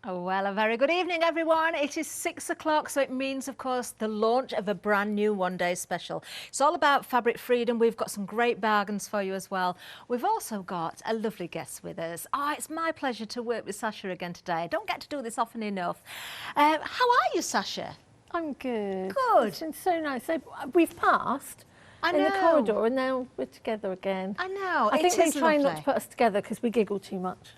Oh, well, a very good evening, everyone. It is 6 o'clock, so it means, of course, the launch of a brand new one-day special. It's all about fabric freedom. We've got some great bargains for you as well. We've also got a lovely guest with us. Oh, it's my pleasure to work with Sasha again today. I don't get to do this often enough. How are you, Sasha? I'm good. Good. It's been so nice. So we've passed in the corridor and now we're together again. I know. I think they try lovely. not to put us together because we giggle too much.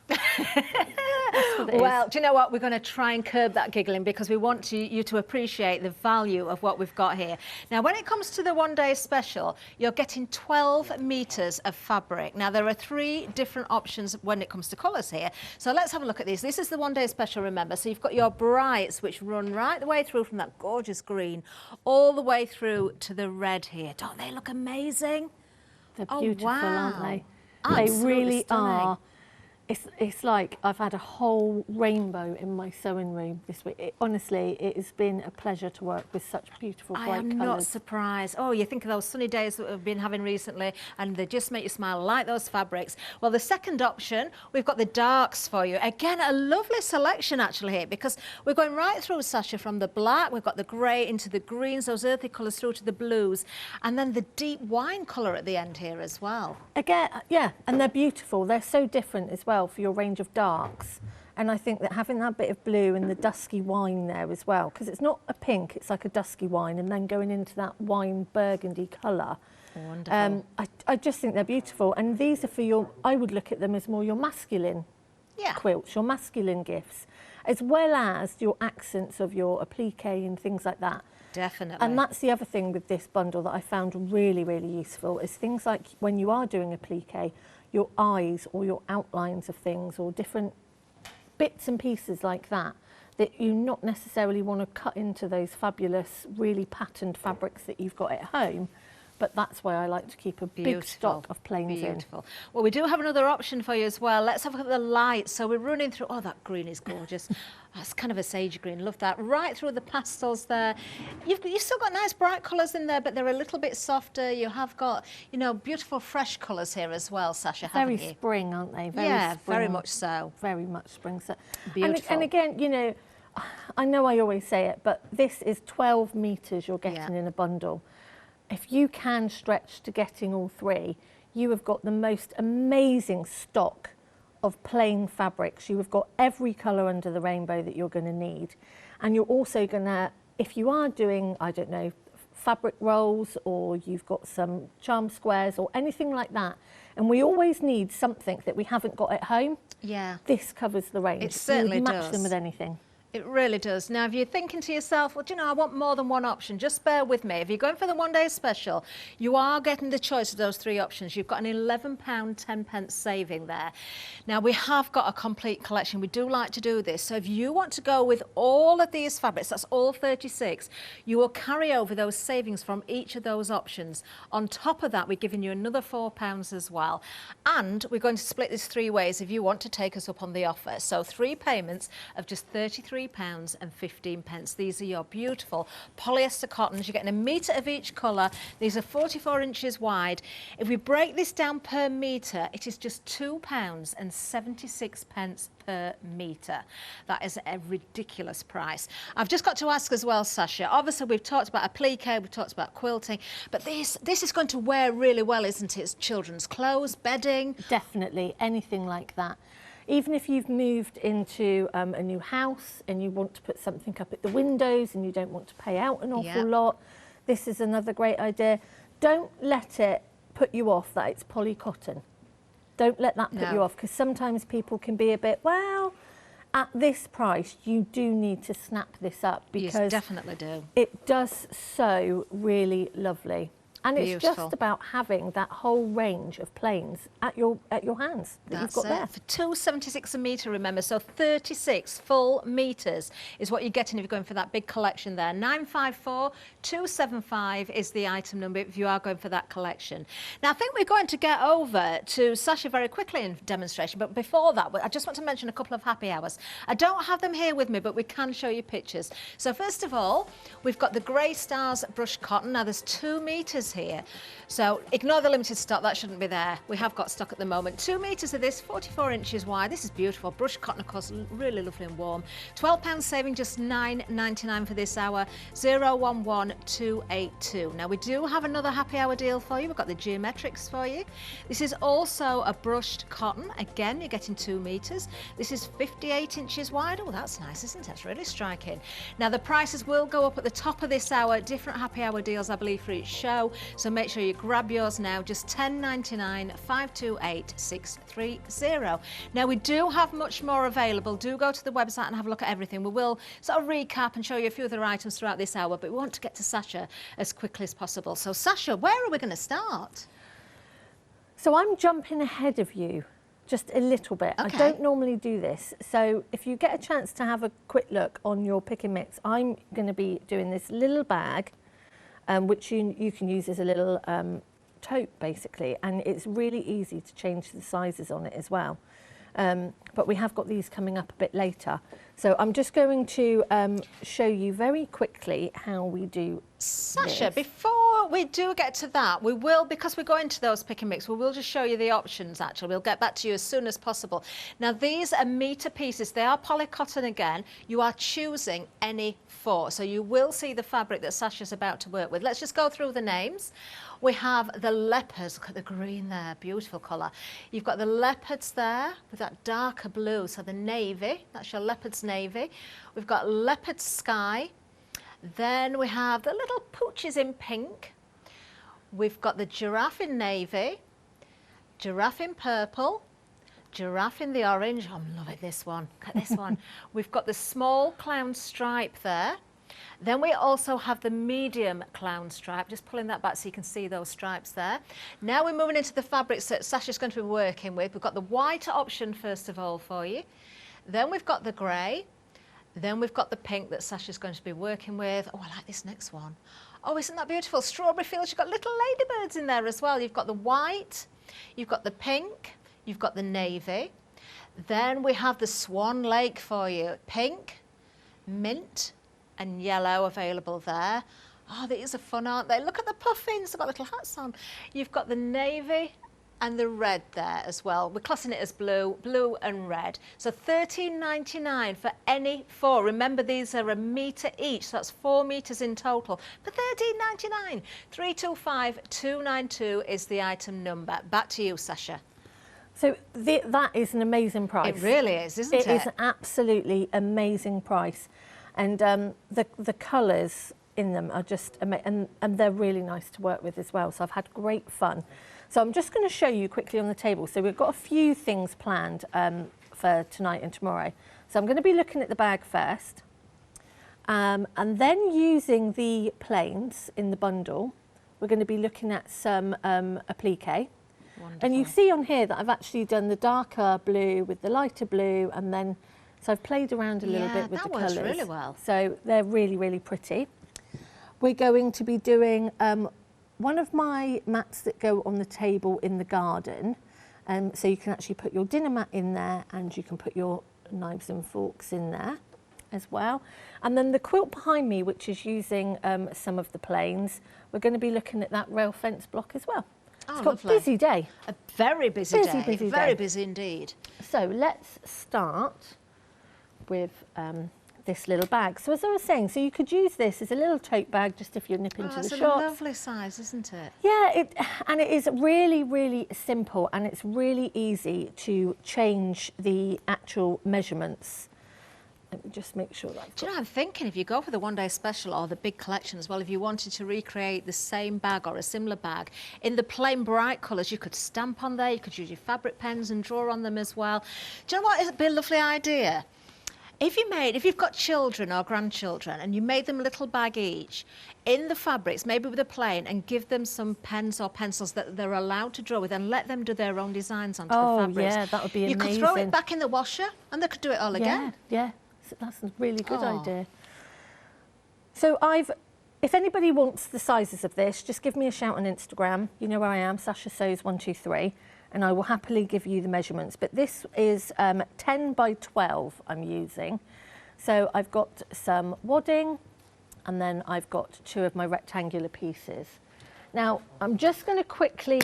Well, do you know what? We're going to try and curb that giggling because we want you to appreciate the value of what we've got here. Now, when it comes to the one-day special, you're getting 12 metres of fabric. Now, there are 3 different options when it comes to colours here. So let's have a look at these. This is the one-day special, remember. So you've got your brights, which run right the way through from that gorgeous green all the way through to the red here. Don't they look amazing? They're beautiful, aren't they? Absolutely they really stunning. are. It's like I've had a whole rainbow in my sewing room this week. Honestly, it has been a pleasure to work with such beautiful bright colours. I am not surprised. Oh, you think of those sunny days that we've been having recently and they just make you smile like those fabrics. Well, the second option, we've got the darks for you. Again, a lovely selection actually here because we're going right through, Sasha, from the black, we've got the grey into the greens, those earthy colours through to the blues, and then the deep wine colour at the end here as well. Again, yeah, and they're beautiful. They're so different as well for your range of darks. And I think that having that bit of blue and the dusky wine there as well, because it's not a pink, it's like a dusky wine, and then going into that wine burgundy colour. Wonderful. I just think they're beautiful. And these are for your, I would look at them as more your masculine quilts, your masculine gifts, as well as your accents of your applique and things like that. Definitely. And that's the other thing with this bundle that I found really, really useful is things like when you are doing applique, your eyes or your outlines of things or different bits and pieces like that, that you not necessarily want to cut into those fabulous, really patterned fabrics that you've got at home. But that's why I like to keep a big stock of plains in. Well, we do have another option for you as well. Let's have a look at the light. So we're running through, oh, that green is gorgeous. That's kind of a sage green, love that. Right through the pastels there. You've still got nice bright colours in there, but they're a little bit softer. You have got, you know, beautiful fresh colours here as well, Sasha, haven't you? Very spring, aren't they? Very yeah, spring, very much so. Very much spring. So, beautiful. And again, you know, I know I always say it, but this is 12 metres you're getting in a bundle. If you can stretch to getting all 3, you have got the most amazing stock of plain fabrics. You have got every colour under the rainbow that you're going to need. And you're also going to, if you are doing, I don't know, fabric rolls or you've got some charm squares or anything like that, and we always need something that we haven't got at home. Yeah. This covers the range. It certainly does. Match them with anything. It really does. Now, if you're thinking to yourself, well, do you know, I want more than one option, just bear with me. If you're going for the one-day special, you are getting the choice of those 3 options. You've got an £11.10 saving there. Now, we have got a complete collection. We do like to do this. So if you want to go with all of these fabrics, that's all 36, you will carry over those savings from each of those options. On top of that, we're giving you another £4 as well. And we're going to split this 3 ways if you want to take us up on the offer. So 3 payments of just £33.15. These are your beautiful polyester cottons. You're getting a metre of each colour. These are 44 inches wide. If we break this down per metre, it is just £2.76 per metre. That is a ridiculous price. I've just got to ask as well, Sasha, obviously we've talked about applique, we've talked about quilting, but this is going to wear really well, isn't it? It's children's clothes, bedding. Definitely, anything like that. Even if you've moved into a new house and you want to put something up at the windows and you don't want to pay out an awful lot, this is another great idea. Don't let it put you off that it's poly cotton. Don't let that put you off, because sometimes people can be a bit, well, at this price, you do need to snap this up because you definitely do. It does sew really lovely. And it's just about having that whole range of plains at your hands that you've got there. For £2.76 a metre, remember, so 36 full metres is what you're getting if you're going for that big collection there. 954275 is the item number if you are going for that collection. Now, I think we're going to get over to Sasha very quickly in demonstration, but before that, I just want to mention a couple of happy hours. I don't have them here with me, but we can show you pictures. So first of all, we've got the Grey Stars brushed cotton. Now, there's 2 metres here. So ignore the limited stock, that shouldn't be there. We have got stock at the moment. 2 metres of this, 44 inches wide. This is beautiful. Brushed cotton, of course, really lovely and warm. £12 saving, just £9.99 for this hour. 011282. Now we do have another happy hour deal for you. We've got the geometrics for you. This is also a brushed cotton. Again, you're getting 2 metres. This is 58 inches wide. Oh, that's nice, isn't it? That's really striking. Now the prices will go up at the top of this hour. Different happy hour deals, I believe, for each show. So make sure you grab yours now. Just £10.99, 528 630. Now we do have much more available. Do go to the website and have a look at everything. We will sort of recap and show you a few other items throughout this hour, but we want to get to Sasha as quickly as possible. So Sasha, where are we going to start? So I'm jumping ahead of you just a little bit. Okay. I don't normally do this. So if you get a chance to have a quick look on your pick and mix, I'm going to be doing this little bag, which you can use as a little tote basically, and it's really easy to change the sizes on it as well. But we have got these coming up a bit later. So I'm just going to show you very quickly how we do Sasha, this. before we do get to that, we will, because we go into those pick and mix, we will just show you the options actually. We'll get back to you as soon as possible. Now these are metre pieces. They are polycotton again. You are choosing any 4. So you will see the fabric that Sasha's about to work with. Let's just go through the names. We have the leopards. Look at the green there, beautiful colour. You've got the leopards there with that darker blue, so the navy, that's your leopard's navy. We've got leopard sky. Then we have the little pooches in pink. We've got the giraffe in navy, giraffe in purple, giraffe in the orange. Oh, I'm loving this one. Look at this one. We've got the small clown stripe there. Then we also have the medium clown stripe, just pulling that back so you can see those stripes there. Now we're moving into the fabrics that Sasha's going to be working with. We've got the white option first of all for you. Then we've got the grey. Then we've got the pink that Sasha's going to be working with. Oh, I like this next one. Oh, isn't that beautiful? Strawberry fields. You've got little ladybirds in there as well. You've got the white, you've got the pink, you've got the navy. Then we have the Swan Lake for you. Pink, mint, and yellow available there. Oh, these are fun, aren't they? Look at the puffins, they've got little hats on. You've got the navy and the red there as well. We're classing it as blue and red. So £13.99 for any 4. Remember, these are a metre each, so that's 4 metres in total for £13.99. 325292 is the item number. Back to you, Sasha. So that is an amazing price. It really is, isn't it? It is absolutely amazing price. And the colours in them are just amazing, and they're really nice to work with as well. So I've had great fun. So I'm just going to show you quickly on the table. So we've got a few things planned for tonight and tomorrow. So I'm going to be looking at the bag first, and then using the plains in the bundle, we're going to be looking at some applique. Wonderful. And you see on here that I've actually done the darker blue with the lighter blue, and then so I've played around a little bit with the colours. That works really well. So they're really, really pretty. We're going to be doing one of my mats that go on the table in the garden. So you can actually put your dinner mat in there, and you can put your knives and forks in there as well. And then the quilt behind me, which is using some of the plains, we're going to be looking at that rail fence block as well. Oh, It's got lovely. a busy day. A very busy day. Busy Very day. busy indeed. So let's start with this little bag. So as I was saying, so you could use this as a little tote bag just if you're nipping to the It's a shops. lovely size, isn't it? Yeah, and it is really, really simple, and it's really easy to change the actual measurements. Let me just make sure that. Do you know, I'm thinking if you go for the one-day special or the big collection as well, if you wanted to recreate the same bag or a similar bag in the plain bright colours, you could stamp on there, you could use your fabric pens and draw on them as well. Do you know what? It'd be a lovely idea. If you've got children or grandchildren and you made them a little bag each, in the fabrics, maybe with a plain, and give them some pens or pencils that they're allowed to draw with, and let them do their own designs onto the fabrics. Yeah, that would be amazing. You could throw it back in the washer and they could do it all again. Yeah, that's a really good Oh. idea. So if anybody wants the sizes of this, just give me a shout on Instagram. You know where I am, Sasha Sews 123. And I will happily give you the measurements. But this is 10 by 12 I'm using. So I've got some wadding, and then I've got 2 of my rectangular pieces. Now, I'm just going to quickly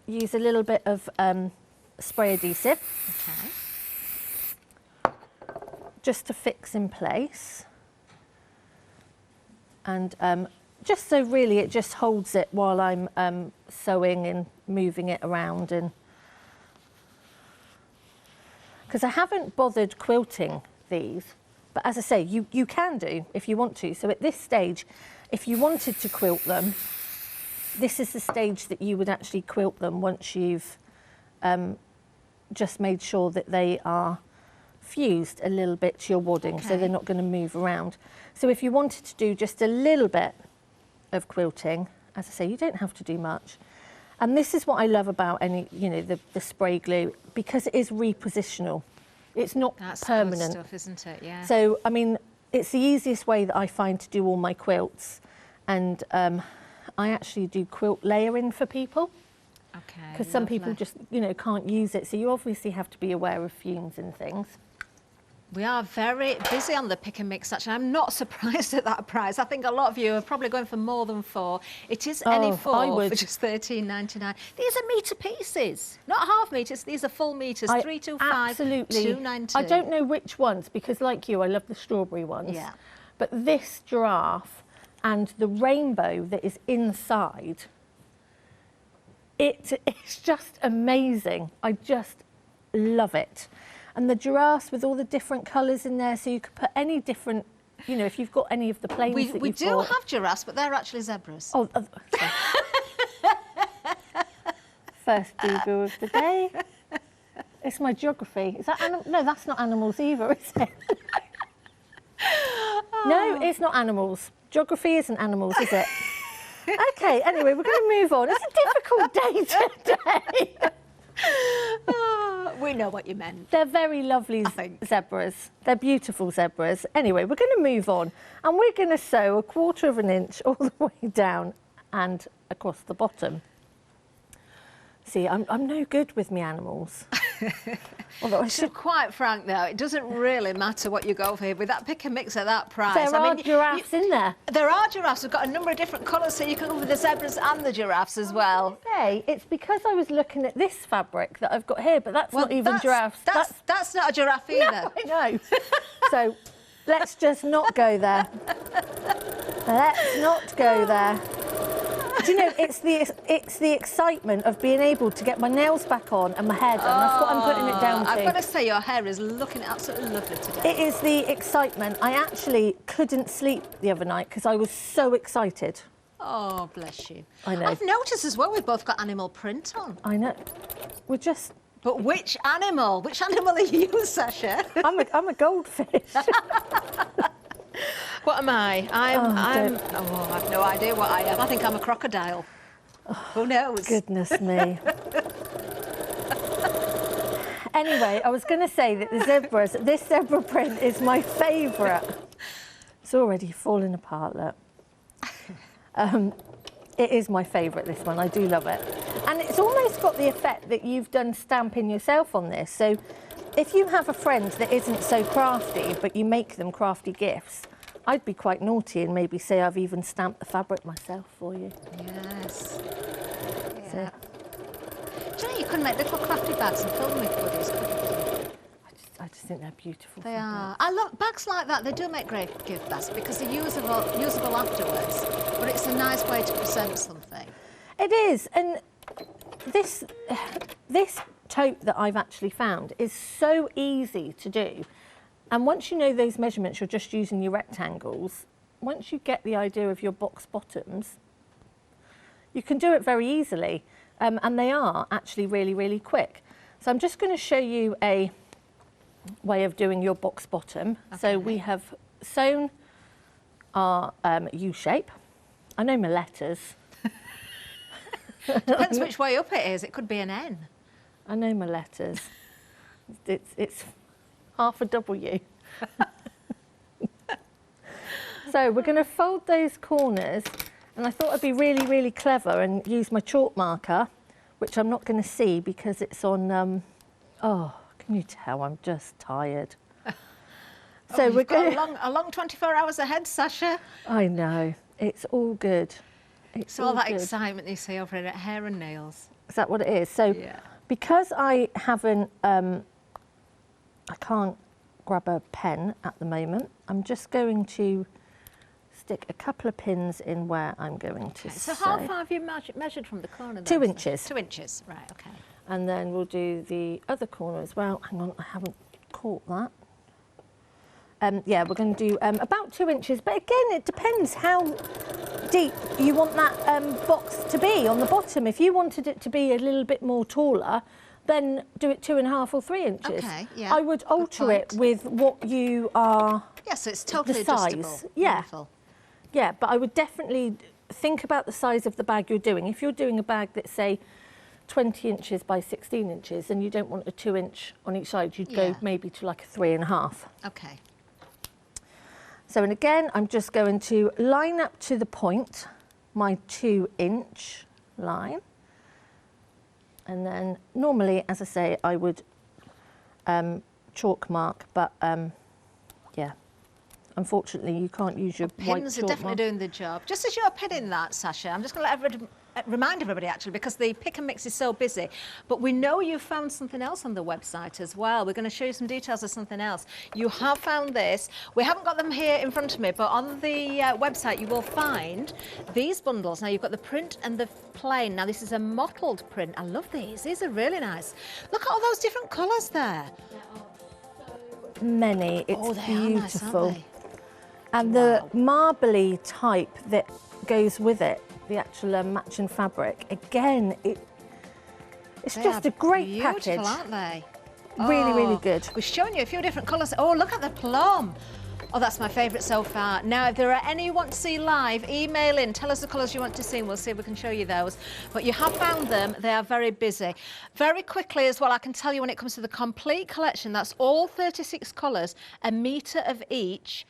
use a little bit of spray adhesive. Okay. Just to fix in place. And just so really it just holds it while I'm sewing and moving it around. And because I haven't bothered quilting these, but as I say, you can do if you want to. So at this stage, if you wanted to quilt them, this is the stage that you would actually quilt them once you've just made sure that they are fused a little bit to your wadding, so they're not going to move around. So if you wanted to do just a little bit of quilting, as I say, you don't have to do much. And this is what I love about any, the spray glue, because it is repositional. It's not permanent. That's good stuff, isn't it? Yeah. So, I mean, it's the easiest way that I find to do all my quilts. And I actually do quilt layering for people. Okay. Because some people just, can't use it. So you obviously have to be aware of fumes and things. We are very busy on the pick and mix, actually. I'm not surprised at that price. I think a lot of you are probably going for more than 4. It is any 4 for just $13.99. These are metre pieces, not half metres. These are full metres, 325, absolutely. 292. I don't know which ones, because like you, I love the strawberry ones. Yeah. But this giraffe and the rainbow that is inside, it's just amazing. I just love it. And the giraffes with all the different colours in there, so you could put any different, if you've got any of the planes that you've got. We do have giraffes, but they're actually zebras. Oh, first Google of the day. It's my geography. Is that no, that's not animals either, is it? No, it's not animals. Geography isn't animals, is it? Okay, anyway, we're going to move on. It's a difficult day today. We know what you meant. They're very lovely zebras. They're beautiful zebras. Anyway, we're going to move on, and we're going to sew 1/4 of an inch all the way down and across the bottom. See, I'm no good with me animals. Although To be quite frank, though, it doesn't really matter what you go for here. With that pick and mix at that price. There are giraffes in there. There are giraffes. We've got a number of different colours, so you can go with the zebras and the giraffes as well. Hey, it's because I was looking at this fabric that I've got here, but that's not even giraffes. That's not a giraffe either. No, I know. So let's just not go there. Let's not go there. Do you know, it's the excitement of being able to get my nails back on and my hair done. That's what I'm putting it down to. I've got to say, your hair is looking absolutely lovely today. It is the excitement. I actually couldn't sleep the other night because I was so excited. Oh, bless you. I know. I've noticed as well we've both got animal print on. I know. We're just... But which animal? Which animal are you, Sasha? I'm a goldfish. What am I? I have no idea what I am. I think I'm a crocodile. Who knows? Goodness me. Anyway, I was going to say that the zebras, this zebra print is my favourite. It's already falling apart, look. It is my favourite, this one. I do love it. And it's almost got the effect that you've done stamping yourself on this. So if you have a friend that isn't so crafty, but you make them crafty gifts, I'd be quite naughty and maybe say I've even stamped the fabric myself for you. Yes. Yeah. So, do you know you can make little crafty bags and fill them with goodies, couldn't you? I just think they're beautiful. They are. I love bags like that. They do make great gift bags because they're usable afterwards. But it's a nice way to present something. It is, and this tote that I've actually found is so easy to do. And once you know those measurements, you're just using your rectangles. Once you get the idea of your box bottoms, you can do it very easily. And they are actually really, really quick. So I'm just going to show you a way of doing your box bottom. Okay. So we have sewn our U shape. I know my letters. Depends which way up it is. It could be an N. I know my letters. It's half a W. So we're going to fold those corners, and I thought I'd be really, really clever and use my chalk marker, which I'm not going to see because it's on, oh, can you tell I'm just tired. So we're going a long 24 hours ahead, Sasha. I know, it's all good. It's all that good. excitement you see over at Hair and Nails. Is that what it is? So because I haven't, I can't grab a pen at the moment, I'm just going to stick a couple of pins in where I'm going to So sew. how far have you measured from the corner? 2 inches. 2 inches, right, okay. And then we'll do the other corner as well. Hang on, I haven't caught that. Yeah, we're going to do about 2 inches, but again, it depends how deep you want that box to be on the bottom. If you wanted it to be a little bit more taller, then do it 2.5 or 3 inches. Okay, yeah. I would alter it with what you are. Yeah, so it's totally the size. adjustable. Yeah. Wonderful. Yeah, but I would definitely think about the size of the bag you're doing. If you're doing a bag that's, say, 20 inches by 16 inches, and you don't want a 2 inch on each side, you'd go maybe to like a 3.5. Okay. So, and again, I'm just going to line up to the point, my 2 inch line. And then normally, as I say, I would chalk mark, but yeah, unfortunately you can't use your white Pins chalk are definitely mark. doing the job. Just as you're pinning that, Sasha, I'm just going to remind everybody actually, because the pick and mix is so busy, but we know you found something else on the website as well. We're going to show you some details of something else. You have found this. We haven't got them here in front of me, but on the website you will find these bundles. Now you've got the print and the plain. Now this is a mottled print. I love these. These are really nice. Look at all those different colours there. Many. It's Oh, they beautiful. are nice, aren't they? And the marbly type that goes with it, the actual matching fabric, again, it's just a great beautiful, package. aren't they? Really, really good. We're showing you a few different colours. Oh, look at the plum. Oh, that's my favourite so far. Now, if there are any you want to see live, email in, tell us the colours you want to see, and we'll see if we can show you those. But you have found them. They are very busy. Very quickly as well, I can tell you when it comes to the complete collection, that's all 36 colours, a metre of each.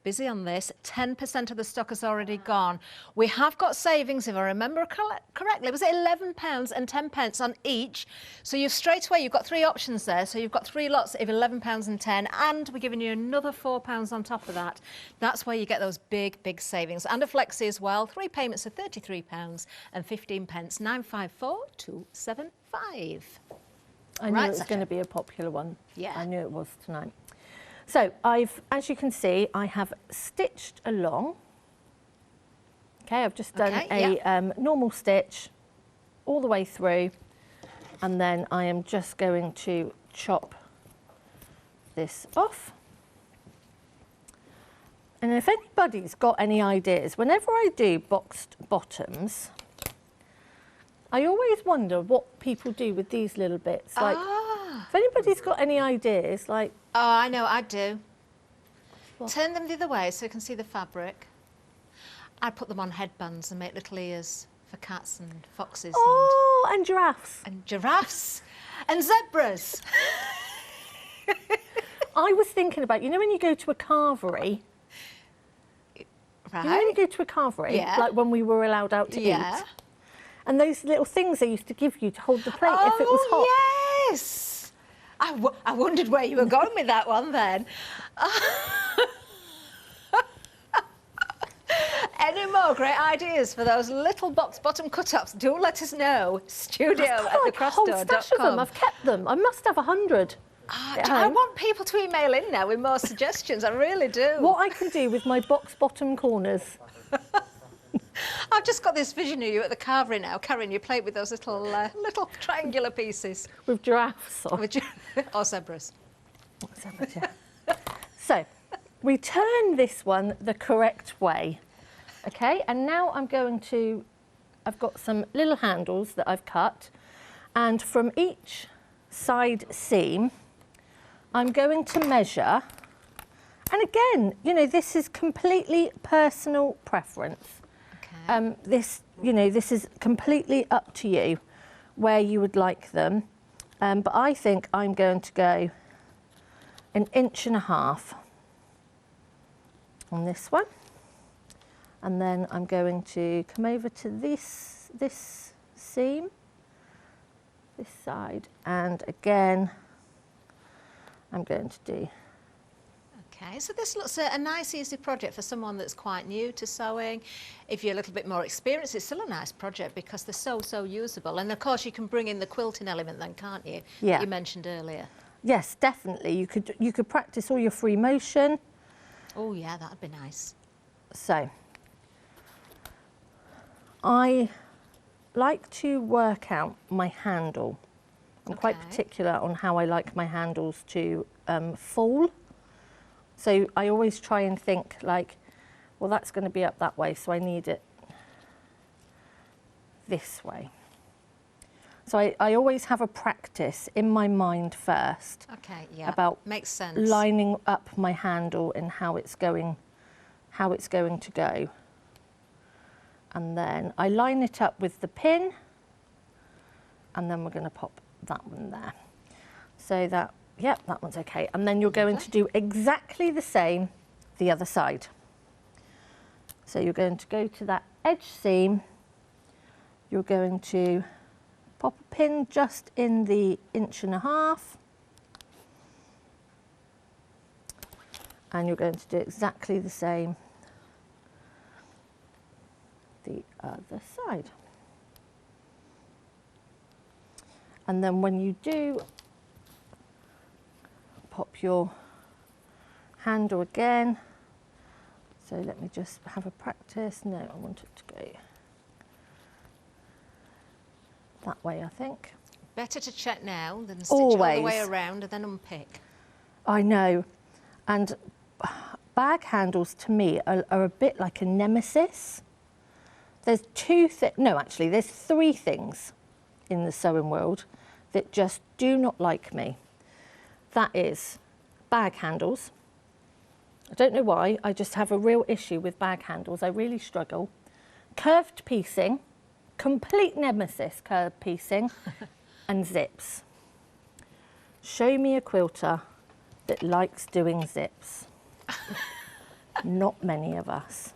Busy on this, 10% of the stock has already gone. We have got savings, if I remember correctly, was it £11 and 10 pence on each? So you've straight away, you've got 3 options there. So you've got 3 lots of £11 and 10, and we're giving you another £4 on top of that. That's where you get those big, big savings. And a flexi as well, 3 payments of £33 and 15 pence, 954275. I knew it was going to be a popular one. Yeah. I knew it was tonight. So as you can see, I have stitched along. Okay, I've just done a normal stitch all the way through, and then I am just going to chop this off. And if anybody's got any ideas, whenever I do boxed bottoms, I always wonder what people do with these little bits. Like, if anybody's got any ideas, like... Oh, I know, I do. What? Turn them the other way so you can see the fabric. I put them on headbands and make little ears for cats and foxes. Oh, and giraffes. And giraffes. And zebras. I was thinking about, you know when you go to a carvery? Right. You know when you go to a carvery? Yeah. Like when we were allowed out to eat? And those little things they used to give you to hold the plate if it was hot. Oh, yes. I wondered where you were going with that one then. Any more great ideas for those little box bottom cut-ups? Do let us know. Studio@thecrossdoor.com. Whole stash of them. I've kept them. I must have 100. I want people to email in now with more suggestions. I really do. What I can do with my box bottom corners. I've just got this vision of you at the carvery now, carrying your plate with those little little triangular pieces. With giraffes on. Or zebras. Zebras, yeah. So, we turn this one the correct way. Okay, and now I've got some little handles that I've cut, and from each side seam, I'm going to measure, and again, you know, this is completely personal preference. Okay. This is completely up to you where you would like them, but I think I'm going to go 1.5 inches on this one. And then I'm going to come over to this seam, this side, and again, I'm going to do Okay, so this looks a nice, easy project for someone that's quite new to sewing. If you're a little bit more experienced, it's still a nice project because they're so usable. And of course, you can bring in the quilting element then, can't you? Yeah. That you mentioned earlier. Yes, definitely. You could practice all your free motion. Oh yeah, that'd be nice. So, I like to work out my handle. I'm quite particular on how I like my handles to fall. So I always try and think like, well, that's going to be up that way, so I need it this way. So I always have a practice in my mind first. Okay, yeah, about makes sense. Lining up my handle and how it's going to go. And then I line it up with the pin, and then we're going to pop that one there. So that, yep, that one's okay. And then you're going to do exactly the same the other side. So you're going to go to that edge seam, you're going to pop a pin just in the 1.5 inches, and you're going to do exactly the same the other side. And then when you do pop your handle again, so let me just have a practice. No, I want it to go that way, I think. Better to check now than stitch all the way Always. around and then unpick. I know. And bag handles to me are a bit like a nemesis. There's there's 3 things in the sewing world that just do not like me. That is bag handles. I don't know why, I just have a real issue with bag handles. I really struggle. Curved piecing, complete nemesis, curved piecing, and zips. Show me a quilter that likes doing zips. Not many of us.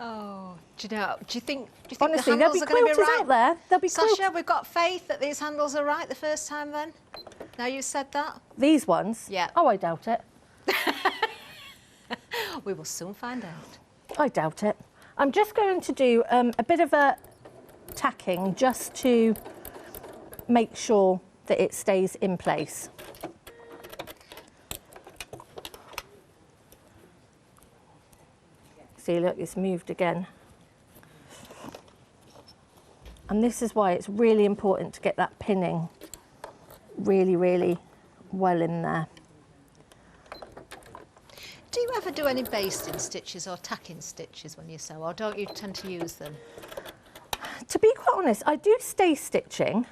Oh, do you think Honestly, the there'll handles be are going to quilters be right? out there. There'll be Sasha, we've got faith that these handles are right the first time then? Now you said that? These ones? Yeah. Oh, I doubt it. We will soon find out. I doubt it. I'm just going to do a bit of a tacking just to make sure that it stays in place. See, look, it's moved again. And this is why it's really important to get that pinning really, really well in there. Do you ever do any basting stitches or tacking stitches when you sew, or don't you tend to use them? To be quite honest, I do stay stitching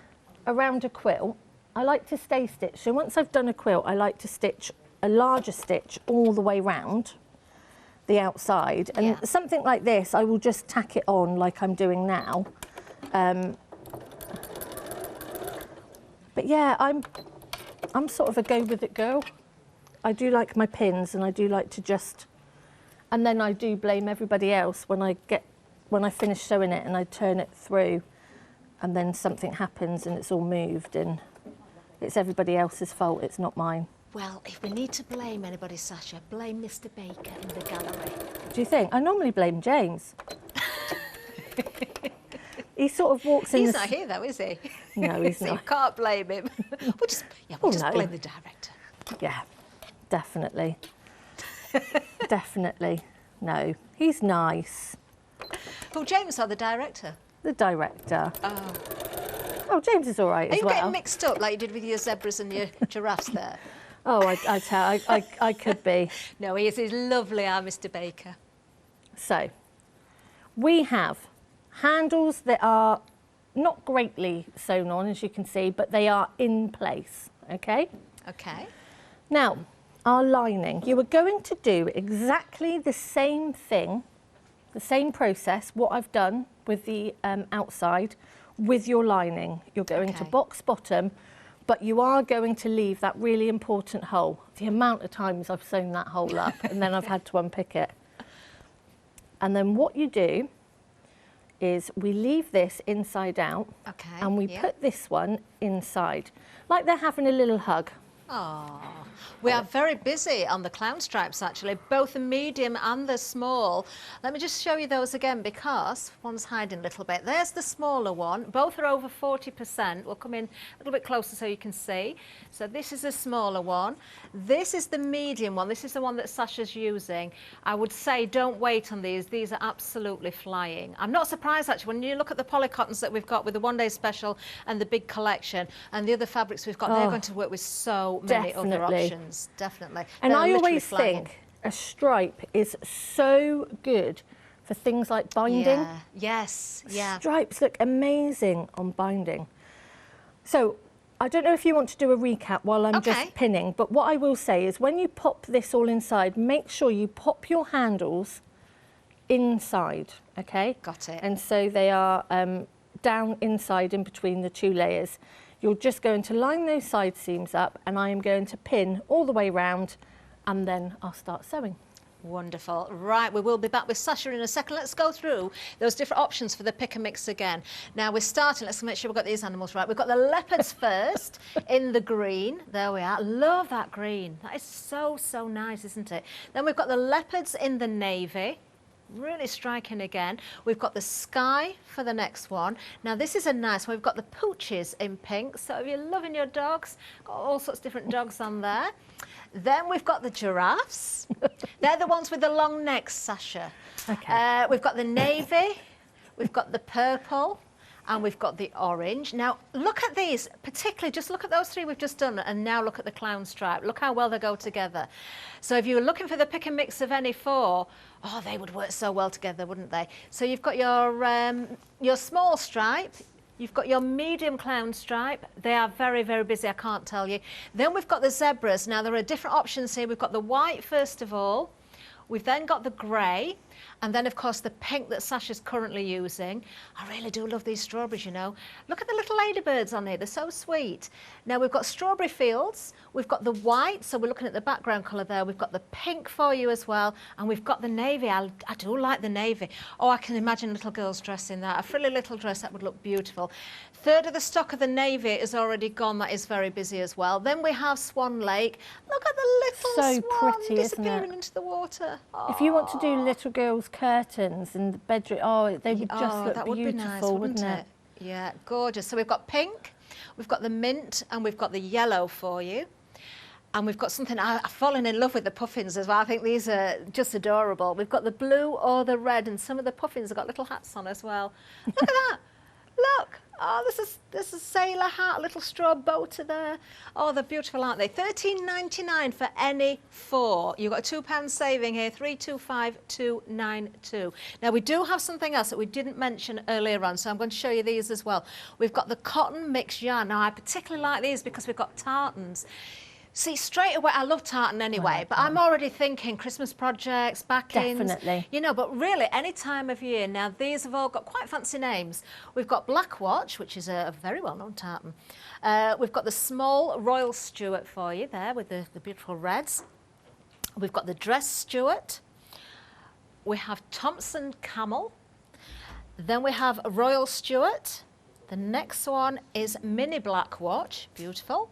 around a quilt. I like to stay stitch. So once I've done a quilt, I like to stitch a larger stitch all the way round the outside. And something like this, I will just tack it on like I'm doing now. But yeah, I'm sort of a go with it girl. I do like my pins, and I do like to just, and then I do blame everybody else when I finish sewing it and I turn it through, and then something happens and it's all moved, and it's everybody else's fault, it's not mine. Well, if we need to blame anybody, Sasha, blame Mr. Baker in the gallery. Do you think? I normally blame James. He sort of walks in. He's not here though, is he? No, he's So not. you can't blame him. We'll just blame the director. Yeah, definitely. Definitely. No, he's nice. Oh, James, or the director? The director. Oh. Oh, James is all right Are as you well. getting mixed up like you did with your zebras and your giraffes there? Oh, I could be. No, he's lovely, our Mr. Baker. So, we have handles that are not greatly sewn on, as you can see, but they are in place, okay? Okay. Now, our lining. You are going to do exactly the same thing, the same process, what I've done with the outside, with your lining. You're going to box bottom, but you are going to leave that really important hole. The amount of times I've sewn that hole up and then I've had to unpick it. And then what you do is we leave this inside out, and we put this one inside, like they're having a little hug. Oh, We are very busy on the clown stripes, actually, both the medium and the small. Let me just show you those again, because one's hiding a little bit. There's the smaller one. Both are over 40%. We'll come in a little bit closer so you can see. So this is the smaller one. This is the medium one. This is the one that Sasha's using. I would say don't wait on these. These are absolutely flying. I'm not surprised, actually, when you look at the polycottons that we've got with the one-day special and the big collection and the other fabrics we've got, they're going to work with so many other options. Definitely. And They're I always flying. think a stripe is so good for things like binding. Yeah. Yes. Yeah. Stripes look amazing on binding. So I don't know if you want to do a recap while I'm just pinning, but what I will say is when you pop this all inside, make sure you pop your handles inside, okay? Got it. And so they are down inside in between the two layers. You're just going to line those side seams up, and I am going to pin all the way round, and then I'll start sewing. Wonderful. Right, we will be back with Sasha in a second. Let's go through those different options for the pick and mix again. Now we're starting, let's make sure we've got these animals right. We've got the leopards first in the green. There we are. Love that green. That is so, so nice, isn't it? Then we've got the leopards in the navy. Really striking again. We've got the sky for the next one. Now this is a nice one. We've got the Pooches in pink. So if you're loving your dogs, got all sorts of different dogs on there. Then we've got the giraffes. They're the ones with the long necks, Sasha. Okay. We've got the navy, we've got the purple, and we've got the orange. Now, look at these, particularly, just look at those three we've just done, and now look at the clown stripe. Look how well they go together. So if you were looking for the pick and mix of any four, oh, they would work so well together, wouldn't they? So you've got your small stripe, you've got your medium clown stripe. They are very, very busy, I can't tell you. Then we've got the zebras. Now, there are different options here. We've got the white, first of all. We've then got the grey, and then, of course, the pink that Sasha's currently using. I really do love these strawberries, you know. Look at the little ladybirds on here. They're so sweet. Now, we've got strawberry fields. We've got the white, so we're looking at the background colour there. We've got the pink for you as well, and we've got the navy. I do like the navy. Oh, I can imagine little girls dressing that. A frilly little dress, that would look beautiful. Third of the stock of the navy is already gone. That is very busy as well. Then we have Swan Lake. Look at the little swan pretty, disappearing into the water. Oh. If you want to do little girls' curtains in the bedroom, they would just look that beautiful, would be nice, wouldn't it? Yeah, gorgeous. So we've got pink, we've got the mint, and we've got the yellow for you. And we've got something, I've fallen in love with the puffins as well. I think these are just adorable. We've got the blue or the red, and some of the puffins have got little hats on as well. Look at that. Look. Oh, this is a sailor hat, a little straw boater there. Oh, they're beautiful, aren't they? $13.99 for any four. You've got a £2 saving here, 325,292. Now, we do have something else that we didn't mention earlier on, so I'm going to show you these as well. We've got the cotton mixed yarn. Now, I particularly like these because we've got tartans. See, straight away, I love tartan anyway, but I'm already thinking Christmas projects, back-ins. Definitely. You know, but really, any time of year. Now, these have all got quite fancy names. We've got Black Watch, which is a very well-known tartan. We've got the small Royal Stuart for you there with the beautiful reds. We've got the Dress Stuart. We have Thompson Camel. Then we have Royal Stuart. The next one is Mini Black Watch, beautiful.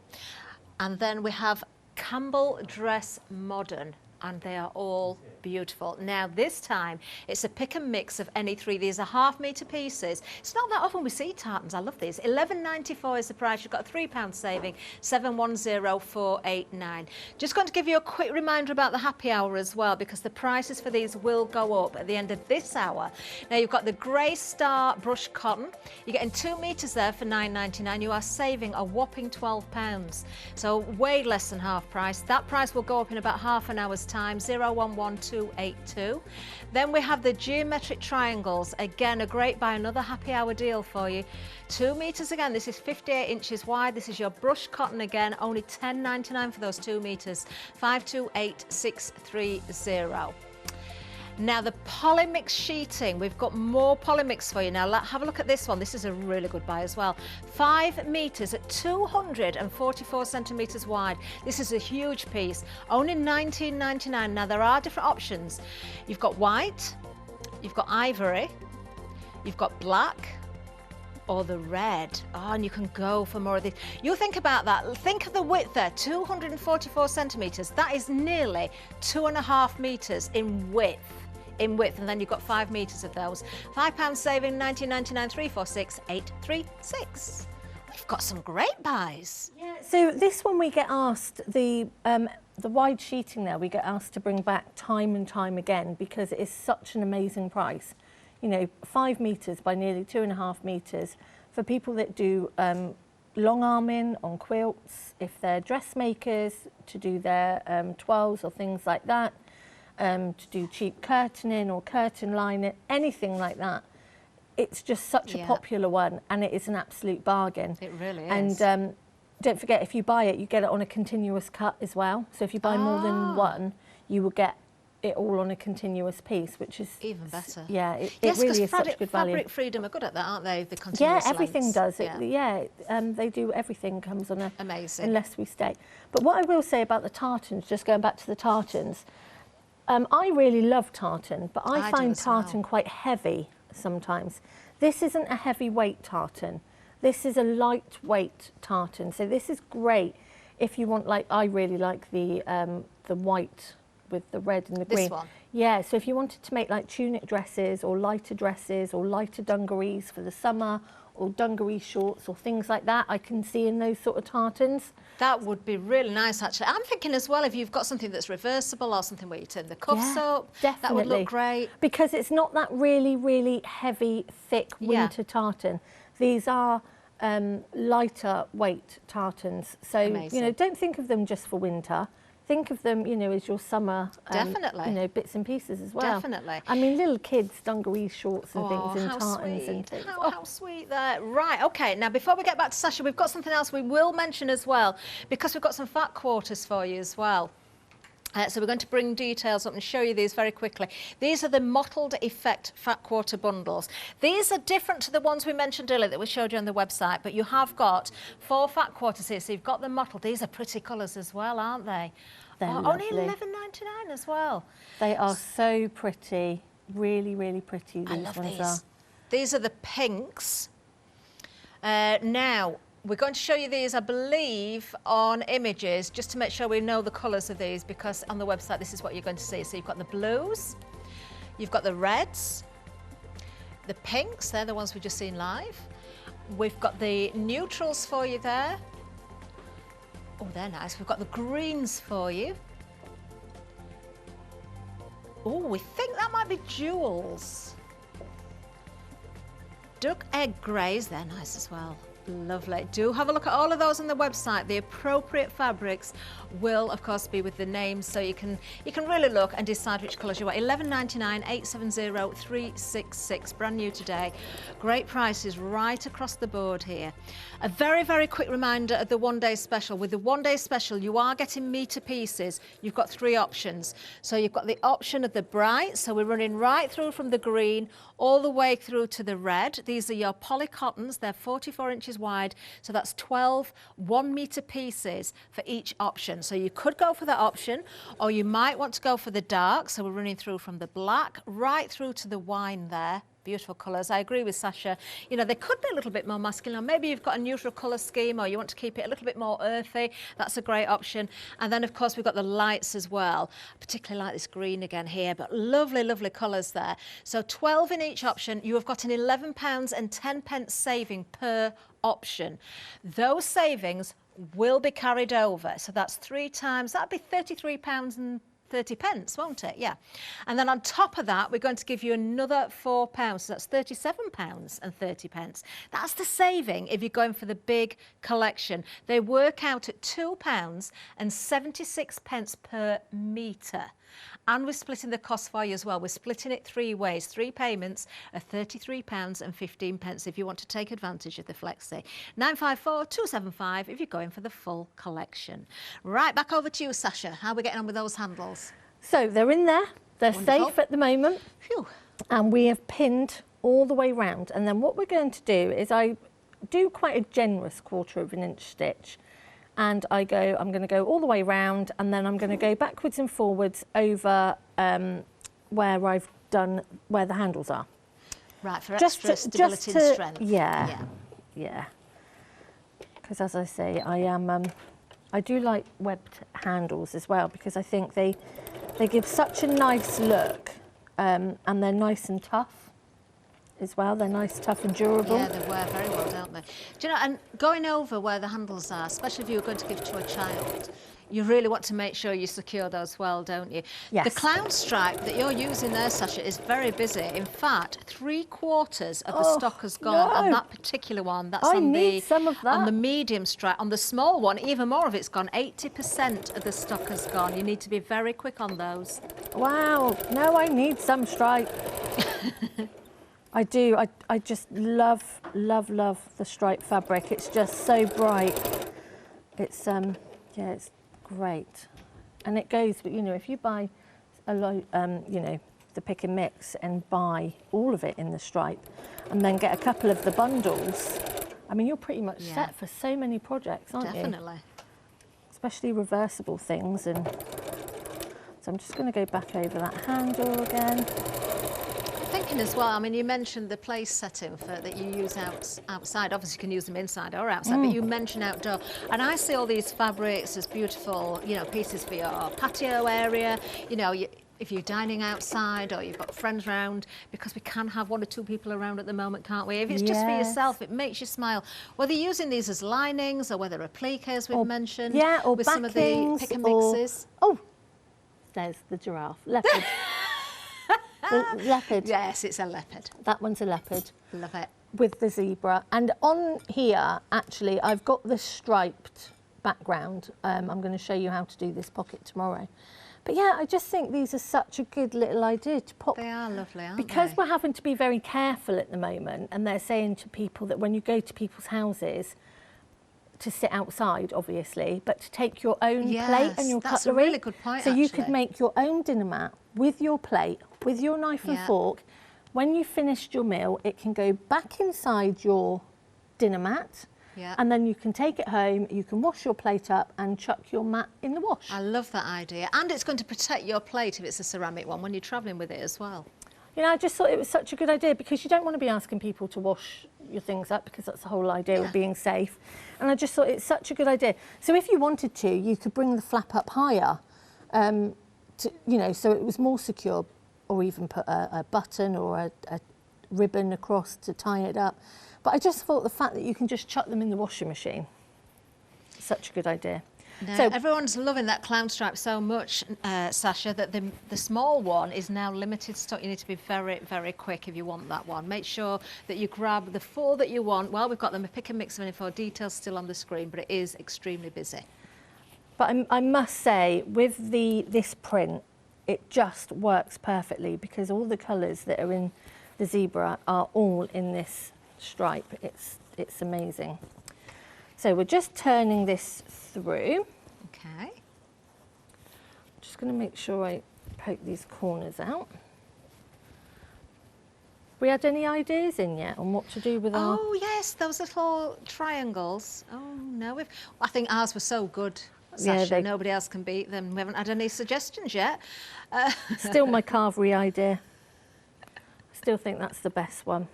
And then we have Campbell Dress Modern, and they are all beautiful. Now, this time, it's a pick and mix of any three. These are half-metre pieces. It's not that often we see tartans. I love these. $11.94 is the price. You've got a £3 saving, 710,489. Just going to give you a quick reminder about the happy hour as well, because the prices for these will go up at the end of this hour. Now, you've got the Grey Star Brush Cotton. You're getting 2 metres there for $9.99. You are saving a whopping £12. So way less than half price. That price will go up in about half an hour's time, 011282. Then we have the geometric triangles. Again, a great buy, another happy hour deal for you. 2 metres again. This is 58 inches wide. This is your brush cotton again. Only $10.99 for those 2 metres. 528630. Now, the polymix sheeting, we've got more polymix for you. Now, have a look at this one. This is a really good buy as well. 5 metres at 244 centimetres wide. This is a huge piece. Only $19.99. Now, there are different options. You've got white, you've got ivory, you've got black, or the red. Oh, and you can go for more of these. You think about that. Think of the width there, 244 centimetres. That is nearly 2.5 metres in width. And then you've got 5 metres of those. £5 saving, 19.99, 346 836. We've got some great buys. Yeah, so this one we get asked, the wide sheeting there, we get asked to bring back time and time again because it is such an amazing price. You know, 5 metres by nearly 2.5 metres for people that do long arming on quilts, if they're dressmakers, to do their toiles or things like that, to do cheap curtaining or curtain lining, anything like that. It's just such a popular one, and it is an absolute bargain. It really is. And don't forget, if you buy it, you get it on a continuous cut as well. So if you buy more than one, you will get it all on a continuous piece, which is even better. Yeah, it really is such good value. Fabric Freedom are good at that, aren't they? The continuous Yeah, everything lengths. does. They do everything comes on a amazing. Unless we stay. But what I will say about the tartans, just going back to the tartans, I really love tartan, but I find tartan quite heavy sometimes. This isn't a heavyweight tartan. This is a lightweight tartan. So this is great if you want, like, I really like the white with the red and the green. This one? Yeah, so if you wanted to make like tunic dresses or lighter dungarees for the summer, or dungaree shorts or things like that, I can see in those sort of tartans. That would be really nice, actually. I'm thinking as well, if you've got something that's reversible or something where you turn the cuffs up, definitely. that would look great. Because it's not that really, really heavy, thick winter tartan. These are lighter weight tartans. So, you know, don't think of them just for winter. Think of them, you know, as your summer, definitely, you know, bits and pieces as well. Definitely. I mean, little kids, dungaree shorts and things, and tartans and things. How sweet that. Right, okay, now before we get back to Sasha, we've got something else we will mention as well, because we've got some fat quarters for you as well. So we're going to bring details up and show you these very quickly. These are the Mottled Effect Fat Quarter Bundles. These are different to the ones we mentioned earlier that we showed you on the website, but you have got 4 fat quarters here. So you've got the mottled. These are pretty colours as well, aren't they? They're only lovely. £11.99 as well. They are so pretty. Really, really pretty, these ones are. These are the pinks. Now, we're going to show you these, I believe, on images, just to make sure we know the colours of these, because on the website, this is what you're going to see. So you've got the blues, you've got the reds, the pinks, they're the ones we've just seen live. We've got the neutrals for you there. Oh, they're nice. We've got the greens for you. Oh, we think that might be jewels. Duck egg greys, they're nice as well. Lovely. Do have a look at all of those on the website. The appropriate fabrics will, of course, be with the names, so you can really look and decide which colours you want. £11.99, 870 366, brand new today. Great prices right across the board here. A very, very quick reminder of the one-day special. With the one-day special, you are getting metre pieces. You've got 3 options. So you've got the option of the bright, so we're running right through from the green all the way through to the red. These are your poly cottons. They're 44 inches wide, so that's 12 1-metre pieces for each option. So you could go for that option, or you might want to go for the dark. So we're running through from the black right through to the wine there. Beautiful colours. I agree with Sasha. You know, they could be a little bit more masculine, or maybe you've got a neutral colour scheme, or you want to keep it a little bit more earthy. That's a great option. And then, of course, we've got the lights as well. Particularly like this green again here, but lovely, lovely colours there. So 12 in each option. You have got an £11.10 saving per option. Those savings will be carried over. So that's 3 times, that'd be £33.30, won't it? Yeah. And then on top of that, we're going to give you another £4. So that's £37.30. That's the saving if you're going for the big collection. They work out at £2.76 per metre. And we're splitting the cost for you as well. We're splitting it 3 ways, 3 payments of £33.15 if you want to take advantage of the Flexi. 954 275 if you're going for the full collection. Right, back over to you, Sasha. How are we getting on with those handles? So they're in there. They're Wonderful. safe at the moment. Phew. And we have pinned all the way round. And then what we're going to do is I do quite a generous 1/4 of an inch stitch. And I'm going to go all the way round, and then I'm going to go backwards and forwards over where the handles are. Right, for extra stability and strength. Yeah. yeah. Because as I say, I do like webbed handles as well, because I think they give such a nice look, and they're nice and tough as well. They're nice, tough and durable. Yeah, they wear very well, don't they? Do you know, and going over where the handles are, especially if you're going to give to a child, you really want to make sure you secure those well, don't you? Yes. The clown stripe that you're using there, Sasha, is very busy. In fact, 3/4 of the stock has gone on that particular one. That's I on need some of that. on the medium stripe. On the small one, even more of it's gone. 80% of the stock has gone. You need to be very quick on those. Wow, no, I need some stripe. I do. I just love the stripe fabric. It's just so bright. It's yeah, it's great, and it goes. You know, if you buy a lot, you know, the pick and mix and buy all of it in the stripe, and then get a couple of the bundles, I mean, you're pretty much set for so many projects, aren't you? Definitely. Especially reversible things. And so I'm just going to go back over that handle again. Thinking as well, I mean, you mentioned the place setting that you use outside. Obviously, you can use them inside or outside, but you mentioned outdoor. And I see all these fabrics as beautiful, you know, pieces for your patio area. You know, if you're dining outside or you've got friends around, because we can have 1 or 2 people around at the moment, can't we? If it's just for yourself, it makes you smile. Whether you're using these as linings or whether applique, as we've mentioned, yeah, or with some of the pick and mixes. Oh, there's the giraffe, leopard. The leopard. Yes, it's a leopard. That one's a leopard. Love it. With the zebra. And on here, actually, I've got the striped background. I'm going to show you how to do this pocket tomorrow. But yeah, I just think these are such a good little idea to pop. They are lovely, aren't they? Because we're having to be very careful at the moment, and they're saying to people that when you go to people's houses, to sit outside, obviously, but to take your own plate and your that's cutlery. a really good point, So you could actually. make your own dinner mat with your plate, with your knife and fork. When you've finished your meal, it can go back inside your dinner mat, and then you can take it home, you can wash your plate up and chuck your mat in the wash. I love that idea. And it's going to protect your plate if it's a ceramic one when you're travelling with it as well. You know, I just thought it was such a good idea, because you don't want to be asking people to wash your things up, because that's the whole idea of being safe. And I just thought it's such a good idea. So if you wanted to, you could bring the flap up higher, you know, so it was more secure, or even put a button or a ribbon across to tie it up. But I just thought the fact that you can just chuck them in the washing machine, such a good idea. No, So everyone's loving that clown stripe so much, Sasha, that the small one is now limited stock. You need to be very, very quick if you want that one. Make sure that you grab the 4 that you want. Well, we've got them a pick and mix of info, details still on the screen, but it is extremely busy. But I must say, with this print, it just works perfectly, because all the colours that are in the zebra are all in this stripe. It's amazing. So we're just turning this through. Okay. Just going to make sure I poke these corners out. We had any ideas in yet on what to do with our... Oh, yes, those little triangles. Oh, no. I think ours were so good, Sasha. Nobody else can beat them. We haven't had any suggestions yet. Still my carvery idea. I still think that's the best one.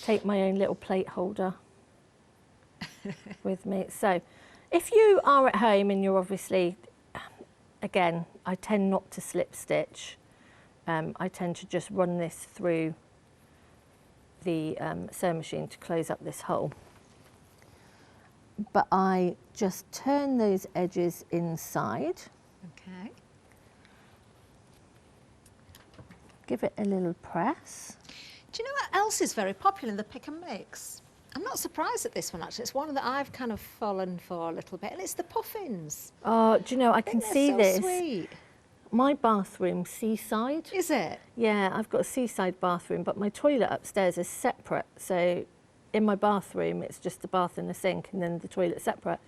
Take my own little plate holder with me. So if you are at home and you're obviously, again, I tend not to slip stitch. I tend to just run this through the sewing machine to close up this hole. But I just turn those edges inside. Okay. Give it a little press. Do you know what else is very popular in the pick and mix? I'm not surprised at this one, actually. It's one that I've kind of fallen for a little bit, and it's the puffins. Oh, do you know, I can see this. So sweet. My bathroom, seaside. Is it? Yeah, I've got a seaside bathroom, but my toilet upstairs is separate. So in my bathroom, it's just the bath and the sink, and then the toilet separate.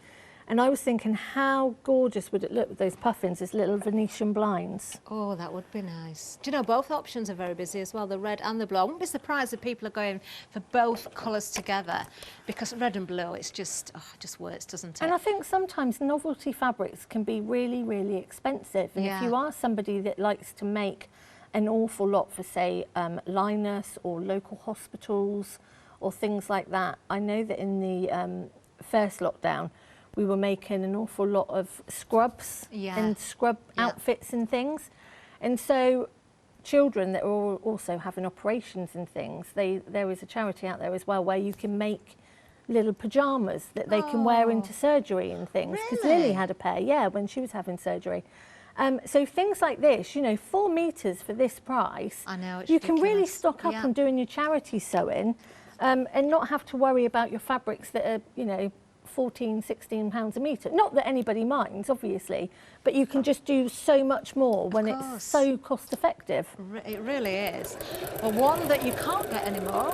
And I was thinking, how gorgeous would it look with those puffins as little Venetian blinds? Oh, that would be nice. Do you know, both options are very busy as well, the red and the blue. I wouldn't be surprised if people are going for both colours together, because red and blue, it's just, oh, it just works, doesn't it? And I think sometimes novelty fabrics can be really, really expensive. And if you are somebody that likes to make an awful lot for, say, Linus or local hospitals or things like that. I know that in the first lockdown, we were making an awful lot of scrubs and scrub outfits and things. And so children that are also having operations and things, there is a charity out there as well where you can make little pyjamas that they can wear into surgery and things. Because Lily had a pair, when she was having surgery. So things like this, you know, 4 meters for this price. I know, it's you ridiculous. can really stock up on doing your charity sewing and not have to worry about your fabrics that are, you know, 14, 16 pounds a metre. Not that anybody minds, obviously, but you can just do so much more when it's so cost effective. It really is. Well, one that you can't get anymore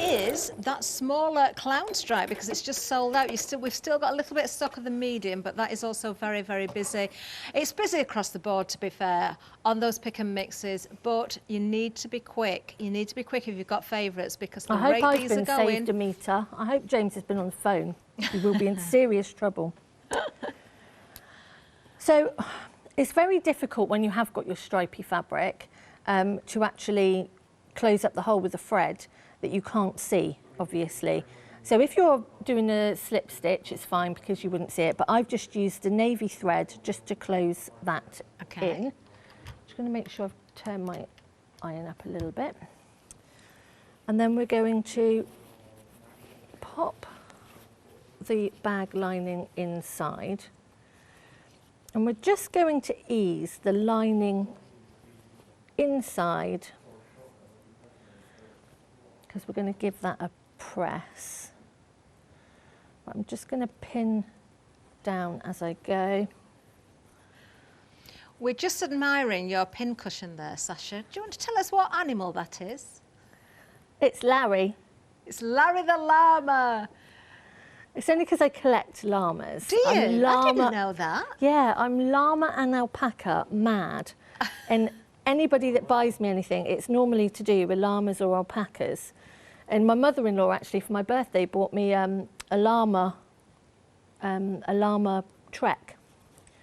is that smaller clown stripe, because it's just sold out. We've still got a little bit of stock of the medium, but that is also very, very busy. It's busy across the board, to be fair, on those pick and mixes, but you need to be quick. You need to be quick if you've got favourites, because the rate these are going... I hope I've been saved a metre. I hope James has been on the phone. He will be in serious trouble. So it's very difficult when you have got your stripy fabric to actually close up the hole with a thread that you can't see, obviously. So if you're doing a slip stitch, it's fine because you wouldn't see it, but I've just used a navy thread just to close that in. Just going to make sure I've turned my iron up a little bit. And then we're going to pop the bag lining inside. And we're just going to ease the lining inside, because we're going to give that a press. I'm just going to pin down as I go. We're just admiring your pin cushion there, Sasha. Do you want to tell us what animal that is? It's Larry. It's Larry the llama. It's only because I collect llamas. Do you? I didn't know that. Yeah, I'm llama and alpaca mad. And anybody that buys me anything, it's normally to do with llamas or alpacas. And my mother-in-law, actually, for my birthday, bought me a llama trek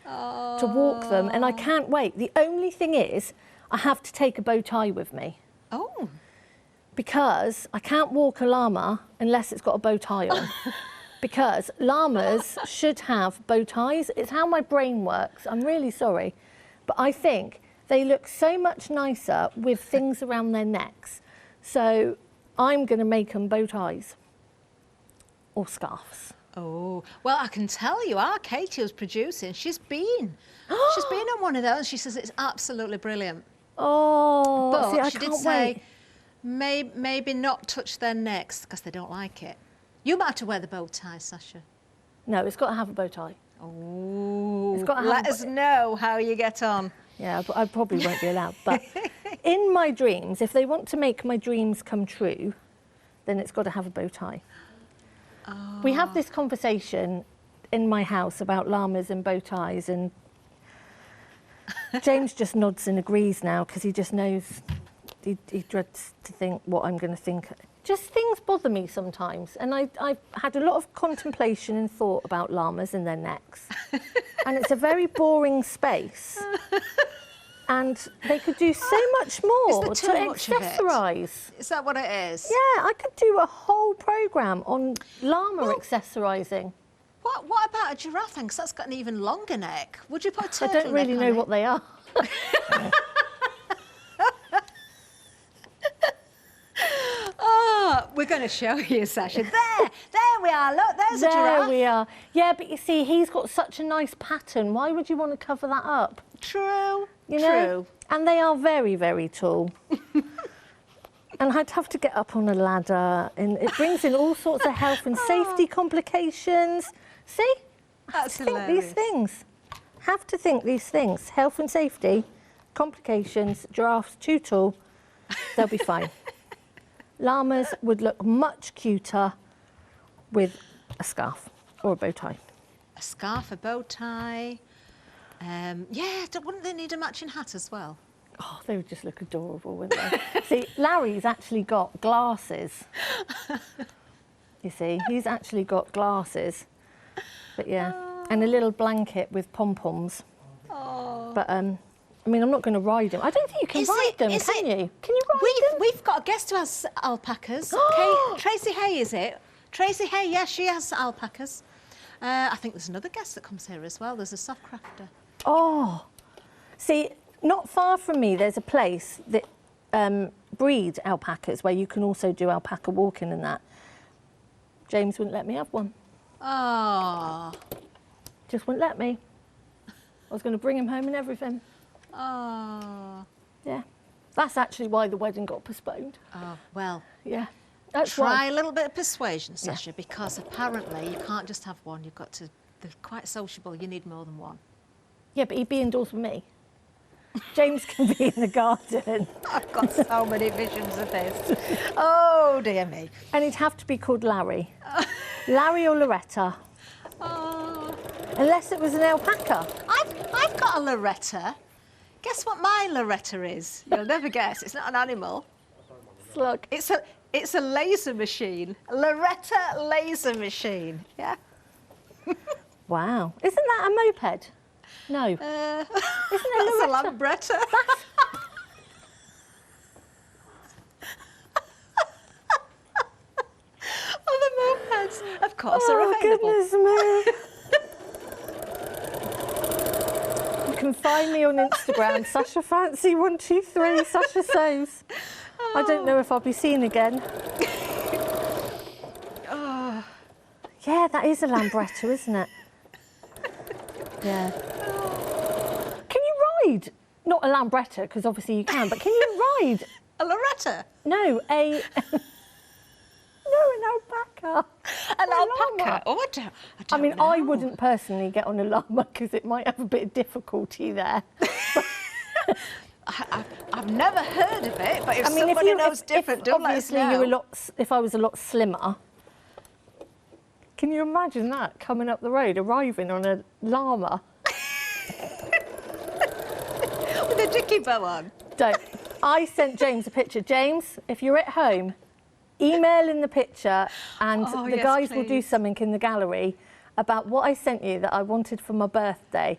to walk them, and I can't wait. The only thing is, I have to take a bow tie with me. Oh. Because I can't walk a llama unless it's got a bow tie on. Because llamas should have bow ties. It's how my brain works. I'm really sorry. But I think they look so much nicer with things around their necks. So I'm going to make them bow ties or scarves. Oh, well, I can tell you, our Katie was producing, she's been on one of those. She says it's absolutely brilliant. Oh, but see, I she can't did say wait. maybe not touch their necks because they don't like it. You might have to wear the bow tie, Sasha. No, it's got to have a bow tie. Oh, let us know how you get on. Yeah, but I probably won't be allowed. But in my dreams, if they want to make my dreams come true, then it's got to have a bow tie. Oh. We have this conversation in my house about llamas and bow ties, and James just nods and agrees now because he just knows, he dreads to think what I'm going to think. Just things bother me sometimes, and I've had a lot of contemplation and thought about llamas and their necks. And it's a very boring space. And they could do so much more to accessorise. Is that what it is? Yeah, I could do a whole programme on llama accessorising. What about a giraffe then? Because that's got an even longer neck. Would you put a turtleneck on it? I don't really know what they are. Oh, we're going to show you, Sasha. There we are. Look, there's a giraffe. There we are. Yeah, but you see, he's got such a nice pattern. Why would you want to cover that up? True. You know? And they are very, very tall. And I'd have to get up on a ladder, and it brings in all sorts of health and safety complications. See? That's hilarious. Think these things. Have to think these things. Health and safety, complications, giraffes too tall, they'll be fine. Llamas would look much cuter with a scarf or a bow tie. A scarf, a bow tie. Yeah, wouldn't they need a matching hat as well? Oh, they would just look adorable, wouldn't they? See, Larry's actually got glasses. You see, he's actually got glasses. But yeah, and a little blanket with pom-poms. Oh. But I mean, I'm not going to ride them. I don't think you can ride them, can you? Can you ride them? We've got a guest who has alpacas. Tracy Hay, is it? Tracy Hay, yes, she has alpacas. I think there's another guest that comes here as well. There's a soft crafter. Oh, see, not far from me, there's a place that breed alpacas where you can also do alpaca walking and that. James wouldn't let me have one. Oh. Just wouldn't let me. I was going to bring him home and everything. Oh. Yeah. That's actually why the wedding got postponed. Oh, well. Yeah. That's Try a little bit of persuasion, Sasha, because apparently you can't just have one. You've got to, they're quite sociable. You need more than one. Yeah, but he'd be indoors with me. James can be in the garden. I've got so many visions of this. Oh, dear me. And he'd have to be called Larry. Larry or Loretta. Oh. Unless it was an alpaca. I've got a Loretta. Guess what my Loretta is? You'll never guess. It's not an animal. Slug. It's a laser machine. Loretta laser machine. Yeah. Wow. Isn't that a moped? No. Isn't it That's a Lambretta. Oh, the mopeds, of course, are available. Goodness me. You can find me on Instagram, Sasha Fancy 123, Sasha Sews. I don't know if I'll be seen again. Yeah, that is a Lambretta, isn't it? Yeah. Can you ride? Not a Lambretta, because obviously you can, but can you ride? A Loretta? No, an alpaca. An alpaca? Llama. Oh, I don't mean, know. I wouldn't personally get on a llama because it might have a bit of difficulty there. I've never heard of it, but if somebody knows different, don't let us know. If I was a lot slimmer, can you imagine that coming up the road, arriving on a llama? With a dicky bow on. Don't. I sent James a picture. James, if you're at home, email in the picture and the guys will do something in the gallery about what I sent you that I wanted for my birthday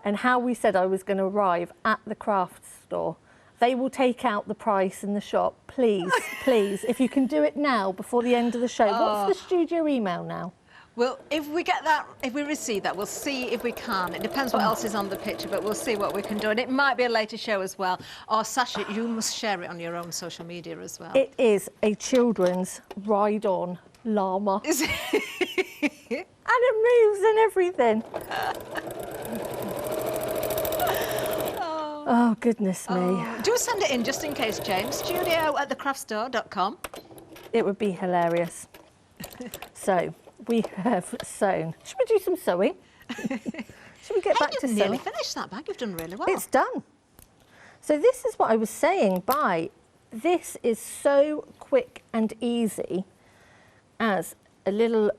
and how we said I was going to arrive at the crafts store. They will take out the price in the shop. Please, please, if you can do it now before the end of the show. What's the studio email now? Well, if we get that, if we receive that, we'll see if we can. It depends what else is on the picture, but we'll see what we can do. And it might be a later show as well. Or Sasha, you must share it on your own social media as well. It is a children's ride-on llama. Is it? And it moves and everything. Oh, goodness me. Do send it in just in case, James. studio@thecraftstore.com. It would be hilarious. So, we have sewn. Should we do some sewing? Should we get back to sewing? You've nearly finished that bag. You've done really well. It's done. So this is what I was saying by this is so quick and easy as a little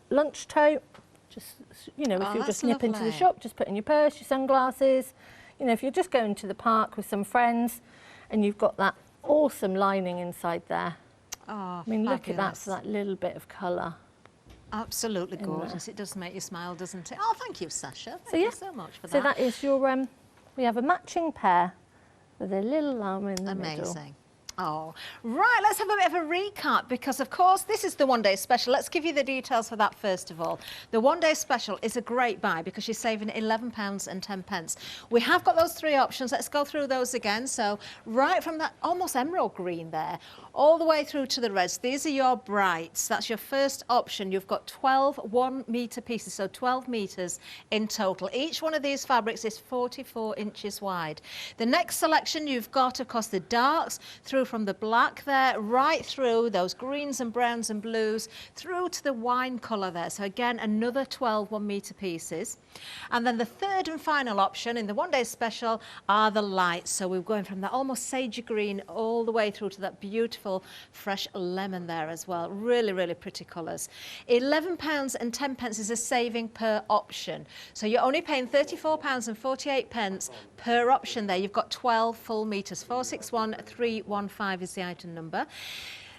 lunch tote. Just, you know, if you're just nipping to the shop, just put in your purse, your sunglasses. You know, if you're just going to the park with some friends and you've got that awesome lining inside there. Oh, I mean, look at that for that little bit of colour. Absolutely gorgeous. It does make you smile, doesn't it? Oh, thank you, Sasha. Thank you so much for that. So that is your, we have a matching pair with a little llama in the middle. Amazing. Oh, right, let's have a bit of a recap because, of course, this is the one-day special. Let's give you the details for that first of all. The one-day special is a great buy because you're saving £11.10. We have got those three options. Let's go through those again. So right from that almost emerald green there, all the way through to the reds. These are your brights. That's your first option. You've got 12 1-metre pieces, so 12 metres in total. Each one of these fabrics is 44 inches wide. The next selection you've got, of course, the darks through from the black there, right through those greens and browns and blues, through to the wine colour there. So again, another 12 1-metre pieces. And then the third and final option in the one-day special are the lights. So we're going from that almost sagey green all the way through to that beautiful fresh lemon there as well. Really, really pretty colours. £11.10 is a saving per option. So you're only paying £34.48 per option there. You've got 12 full metres. 461315 is the item number.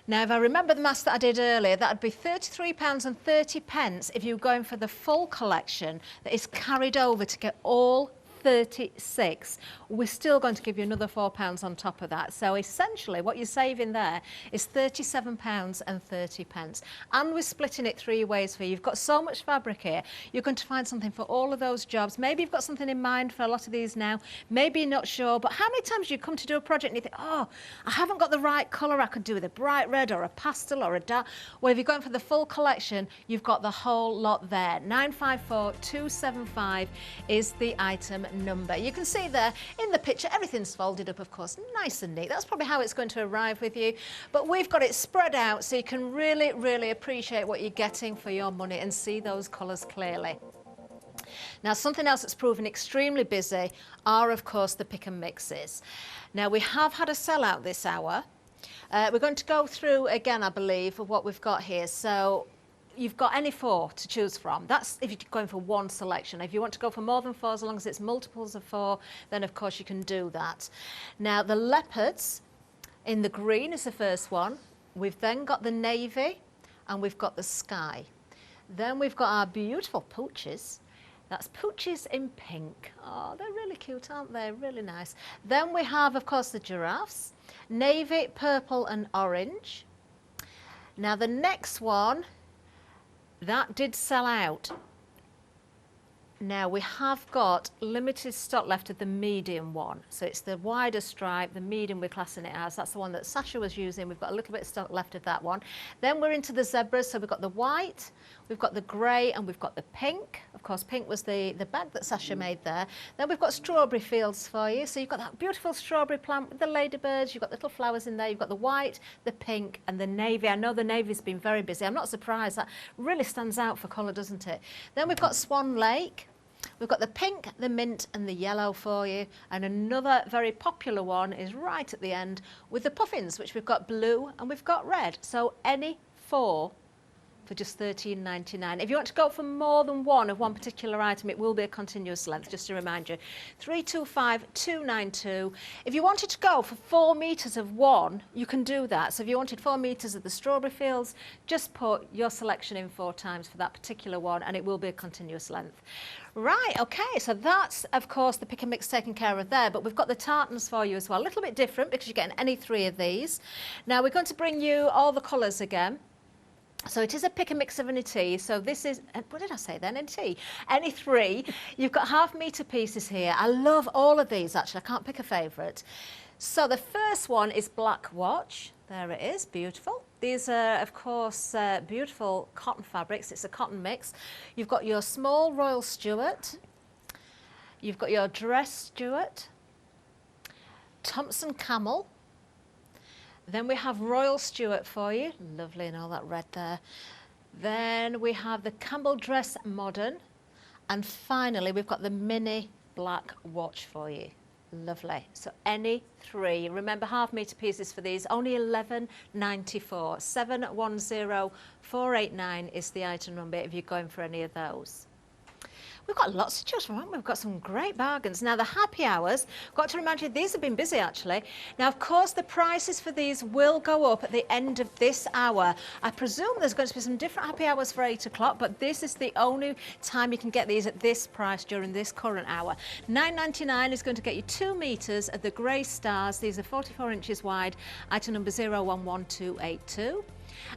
Now, if I remember the maths that I did earlier, that would be £33.30 if you're going for the full collection that is carried over to get all 36. We're still going to give you another £4 on top of that. So essentially what you're saving there is £37.30. And we're splitting it 3 ways for you. You've got so much fabric here. You're going to find something for all of those jobs. Maybe you've got something in mind for a lot of these now. Maybe you're not sure, but how many times do you come to do a project and you think, oh, I haven't got the right colour. I could do with a bright red or a pastel or a dark. Well, if you're going for the full collection, you've got the whole lot there. 954275 is the item number. You can see there in the picture, everything's folded up, of course, nice and neat. That's probably how it's going to arrive with you. But we've got it spread out so you can really, really appreciate what you're getting for your money and see those colours clearly. Now, something else that's proven extremely busy are, of course, the pick and mixes. Now, we have had a sellout this hour. We're going to go through again, I believe, of what we've got here. So you've got any 4 to choose from. That's if you're going for one selection. If you want to go for more than 4, as long as it's multiples of 4, then of course you can do that. Now, the leopards in the green is the first one. We've then got the navy and we've got the sky. Then we've got our beautiful pooches. That's Pooches in pink. Oh, they're really cute, aren't they? Really nice. Then we have, of course, the giraffes. Navy, purple and orange. Now, the next one, that did sell out. Now, we have got limited stock left of the medium one. So it's the wider stripe, the medium we're classing it as. That's the one that Sasha was using. We've got a little bit of stock left of that one. Then we're into the zebras. So we've got the white, we've got the grey, and we've got the pink. Of course, pink was the bag that Sasha made there. Then we've got strawberry fields for you. So you've got that beautiful strawberry plant with the ladybirds. You've got little flowers in there. You've got the white, the pink, and the navy. I know the navy's been very busy. I'm not surprised. That really stands out for colour, doesn't it? Then we've got Swan Lake. We've got the pink, the mint and the yellow for you. And another very popular one is right at the end with the puffins, which we've got blue and we've got red. So any 4 for just $13.99. If you want to go for more than one of one particular item, it will be a continuous length, just to remind you. 325292. If you wanted to go for 4 metres of one, you can do that. So if you wanted 4 metres of the strawberry fields, just put your selection in 4 times for that particular one and it will be a continuous length. Right, okay, so that's, of course, the pick and mix taken care of there, but we've got the tartans for you as well. A little bit different because you're getting any 3 of these. Now, we're going to bring you all the colours again. So it is a pick and mix of any tea. So this is, what did I say then? Any tea? Any 3. You've got half-metre pieces here. I love all of these, actually. I can't pick a favourite. So the first one is Black Watch. There it is, beautiful. These are, of course, beautiful cotton fabrics. It's a cotton mix. You've got your small Royal Stuart. You've got your dress Stuart. Thompson Camel. Then we have Royal Stuart for you. Lovely, and all that red there. Then we have the Campbell Dress Modern. And finally, we've got the mini Black Watch for you. Lovely. So any 3. Remember, half-metre pieces for these, only $11.94. 710489 is the item number if you're going for any of those. We've got lots to choose from, haven't we? We've got some great bargains. Now, the happy hours, got to remind you, these have been busy, actually. Now, of course, the prices for these will go up at the end of this hour. I presume there's going to be some different happy hours for 8 o'clock, but this is the only time you can get these at this price during this current hour. $9.99 is going to get you 2 metres of the grey stars. These are 44 inches wide, item number 011282.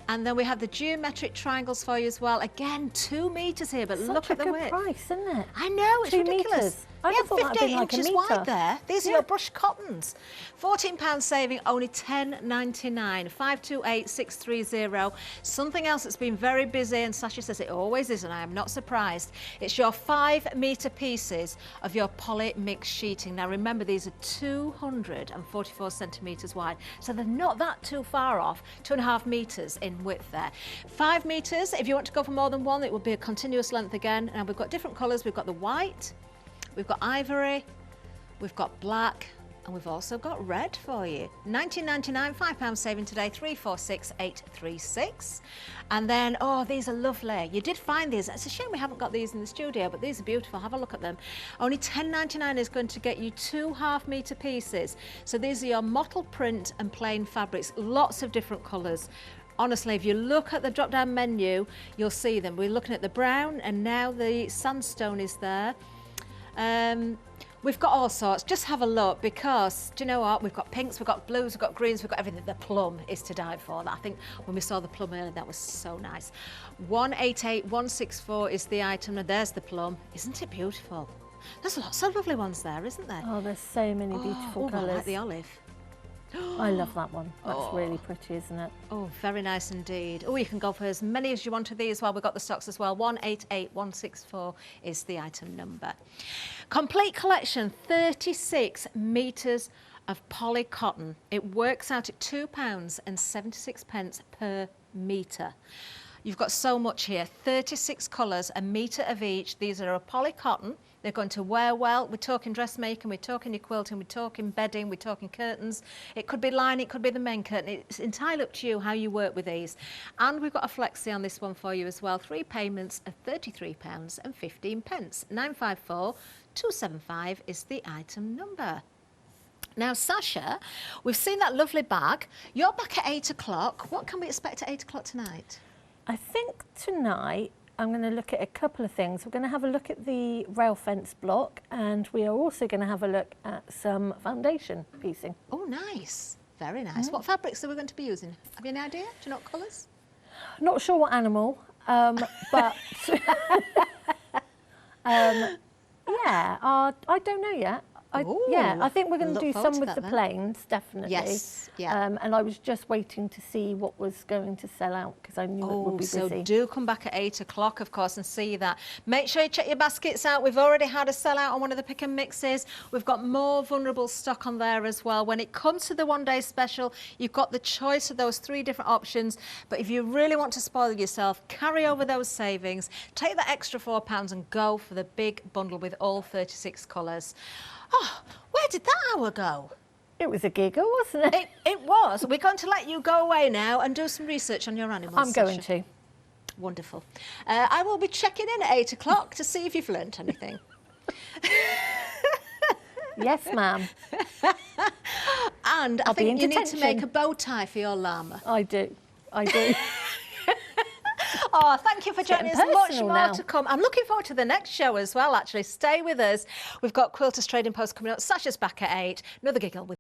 And then we have the geometric triangles for you as well. Again, 2 metres here, but look at the width. Such a good price, isn't it? I know, it's 2 ridiculous. metres. I thought that'd be like a inches metre. wide there. These are your brushed cottons. £14 saving, only $10.99. 528630. Something else that's been very busy, and Sasha says it always is, and I am not surprised. It's your 5-metre pieces of your poly mix sheeting. Now remember, these are 244 centimetres wide, so they're not that too far off. 2.5 metres in width there. 5 metres. If you want to go for more than one, it will be a continuous length again. And we've got different colours. We've got the white. We've got ivory, we've got black, and we've also got red for you. $19.99, £5 saving today, 346836. And then, oh, these are lovely. You did find these. It's a shame we haven't got these in the studio, but these are beautiful. Have a look at them. Only $10.99 is going to get you 2 half-metre pieces. So these are your mottled print and plain fabrics, lots of different colours. Honestly, if you look at the drop-down menu, you'll see them. We're looking at the brown, and now the sandstone is there. We've got all sorts. Just have a look, because do you know what? We've got pinks, we've got blues, we've got greens, we've got everything. The plum is to die for. I think when we saw the plum earlier, that was so nice. 188164 is the item, and there's the plum. Isn't it beautiful? There's lots of lovely ones there, isn't there? Oh, there's so many beautiful colours. I like the olive. I love that one. That's really pretty, isn't it? Oh, very nice indeed. Oh, you can go for as many as you want of these as well. We've got the stocks as well. 188164 is the item number. Complete collection, 36 metres of poly cotton. It works out at £2.76 per metre. You've got so much here, 36 colours, a metre of each. These are a poly cotton. They're going to wear well. We're talking dressmaking, we're talking your quilting, we're talking bedding, we're talking curtains. It could be lining, it could be the main curtain. It's entirely up to you how you work with these. And we've got a flexi on this one for you as well. 3 payments of £33.15. 954 275 is the item number. Now, Sasha, we've seen that lovely bag. You're back at 8 o'clock. What can we expect at 8 o'clock tonight? I think tonight I'm going to look at a couple of things. We're going to have a look at the rail fence block, and we are also going to have a look at some foundation piecing. Oh, nice. Very nice. What fabrics are we going to be using? Have you any idea? Do you know what colours? Not sure what animal, but yeah, I don't know yet. Yeah, I think we're going to do some with the plains, definitely. Yes, yeah. And I was just waiting to see what was going to sell out, because I knew it would be busy. So do come back at 8 o'clock, of course, and see that. Make sure you check your baskets out. We've already had a sellout on one of the pick and mixes. We've got more vulnerable stock on there as well. When it comes to the one-day special, you've got the choice of those 3 different options. But if you really want to spoil yourself, carry over those savings, take that extra £4 and go for the big bundle with all 36 colours. Oh, where did that hour go? It was a giggle, wasn't it? It was. We're going to let you go away now and do some research on your animals. I'm going to. Wonderful. I will be checking in at 8 o'clock to see if you've learnt anything. Yes, ma'am. And I think you need to make a bow tie for your llama. I do. I do. Oh, thank you for joining us. Much more to come. I'm looking forward to the next show as well, actually. Stay with us. We've got Quilters Trading Post coming up. Sasha's back at 8. Another giggle with